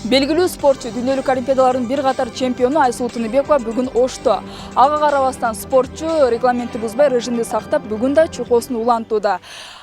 Белгилүү спортчу, дүйнөлүк олимпиадалардын бир катар чемпиону Айсулуу Тыныбекова бүгүн Ошто. Ага карабастан спортчу регламентти бузбай режимди сактап, бүгүн да чукоосун улантууда.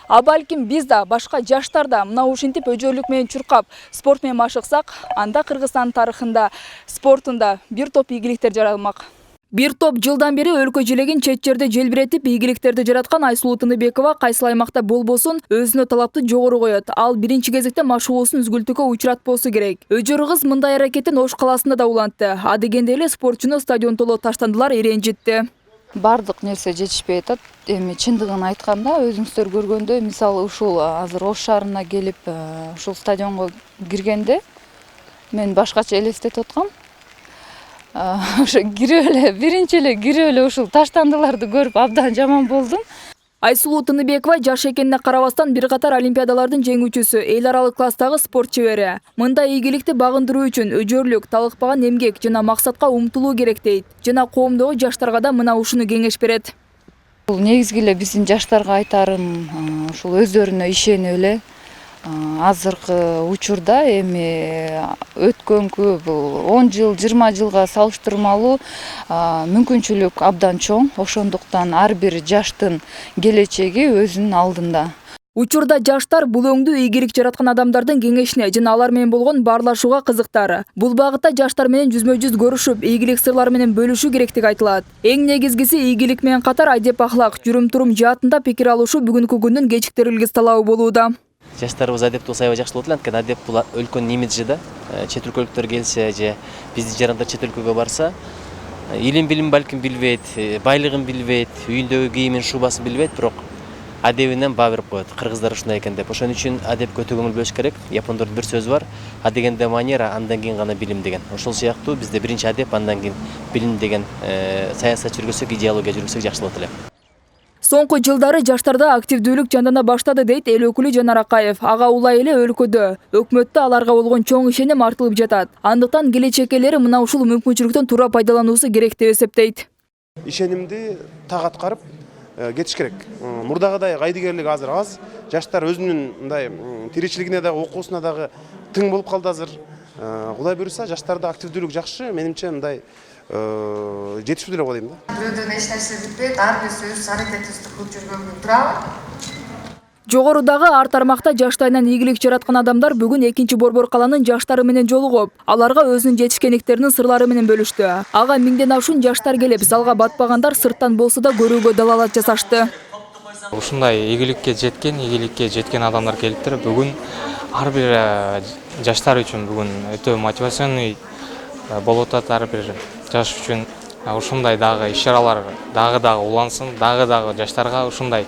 А балким биз да, башка жаштар да мына ушинтип өжөрлүк менен чуркап спорт менен машыксак, анда Кыргызстан тарыхында, спортунда бир топ ийгиликтер жаралмак. Бир топ жылдан бери өлкө желегин чет жерде желбиретип ийгиликтерди жараткан Айсулуу Тыныбекова кайсыл аймакта болбосун өзүнө талапты жогору коет. Ал биринчи кезекте машыгуусун үзгүлтүүгө учуратпосу керек. Өжөр кыз мындай аракетин Ош каласында да улантты. А дегенде эле спортчуну стадион толо таштандылар, ренжитти. Бардык нерсе жетишпей атат. Эми чындыгын айтканда, өзүңүздөр көргөндөй, мисалы ушул азыр Ош шаарына келип, ушул стадионго киргенде мен башкача элестетип аткам. Ошо биринчи эле кирип эле ушул таштандыларды көрүп абдан жаман болдум. Айсулуу Тыныбекова жаш экенине карабастан бир катар олимпиадалардын жеңүүчүсү, эл аралык класстагы спорт чебери. Мындай ийгиликти багындыруу үчүн өжөрлүк, талыкпаган эмгек жана максатка умтулуу керек дейт. Жана коомдогу жаштарга да мына ушуну кеңеш берет. Бул негизги эле биздин жаштарга айтарым, ушул өздөрүнө ишенип эле азыркы учурда эми өткөнкү бул 10 жыл, 20 жылга салыштырмалуу мүмкүнчүлүк абдан чоң. Ошондуктан ар бир жаштын келечеги өзүнүн алдында. Учурда жаштар бул өңдүү ийгилик жараткан адамдардын кеңешине жана алар менен болгон баарлашууга кызыктар. Бул багытта жаштар менен жүзмө-жүз көрүшүп, ийгилик сырлары менен бөлүшүү керектиги айтылат. Эң негизгиси ийгилик менен катар адеп ахлак, жүрүм-турум жаатында пикир алышуу бүгүнкү күндүн кечиктирилгис талабы болууда. Жаштарыбыз адепти аябай жакшы болот эле, анткени адеп бул өлкөнүн имиджи да. Чет өлкөлүктөр келсе же биздин жарандар чет өлкөгө барса, илим билим балким билбейт, байлыгын билбейт, үйүндөгү кийимин, шубасын билбейт, бирок адебинен баа берип коет. Кыргыздар ушундай экен деп. Ошон үчүн адепке өтө көңүл бөлүш керек. Япондордун бир сөзү бар: адегенде манера, андан кийин гана билим деген. Ошол сыяктуу бизде биринчи адеп, андан кийин билим деген саясат жүргүзсөк, идеология жүргүзсөк жакшы болот эле. Соңку жылдары жаштарда активдүүлүк жандана баштады дейт эл өкүлү Жанар Акаев. Ага улай эле өлкөдө, өкмөттө аларга болгон чоң ишеним артылып жатат. Андыктан келечекелери мына ушул мүмкүнчүлүктөн туура пайдалануусу керек деп эсептейт. Ишенимди так аткарып кетиш керек. Мурдагыдай кайдыгерлик азыр аз. Жаштар өзүнүн мындай тиричилигине дагы, окуусуна дагы тың болуп калды азыр. Кудай буюрса, жаштарда активдүүлүк жакшы. Менимче мындай жетиштүү деп ойлойм да. Бирөөдөн эч нерсе бүтпөйт, ар бирибиз өз аракетибизди кылып жүргөнгө турабы? Жогорудагы ар тармакта жаштайынан ийгилик жараткан адамдар бүгүн 2-Борбор каланын жаштары менен жолугуп, аларга өзүнүн жетишкендиктеринин сырлары менен бөлүштү. Ага миңден ашуун жаштар келип, залга батпагандар сырттан болсо да көрүүгө далалат жасашты. Ушундай ийгиликке жеткен адамдар келиптир. Бүгүн ар бир жаштар үчүн бүгүн өтө мотивационный болуп атат. Ар бир жаш үчүн ушундай дагы иш-чаралар дагы улансын, дагы жаштарга ушундай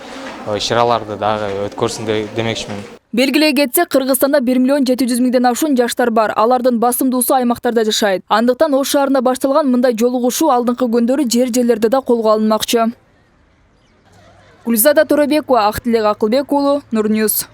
иш-чараларды дагы өткөрсүн демекчимин. Белгилей кетсек, Кыргызстанда 1.700.000 ашуун жаштар бар. Алардын басымдуусу аймактарда жашайт. Андыктан Ош шаарында башталган мындай жолугушуу алдыңкы күндөрү жер-жерлерде да колго алынмакчы. Гүлзада Торобекова, Актилек Акылбек уулу, Нур Ньюс.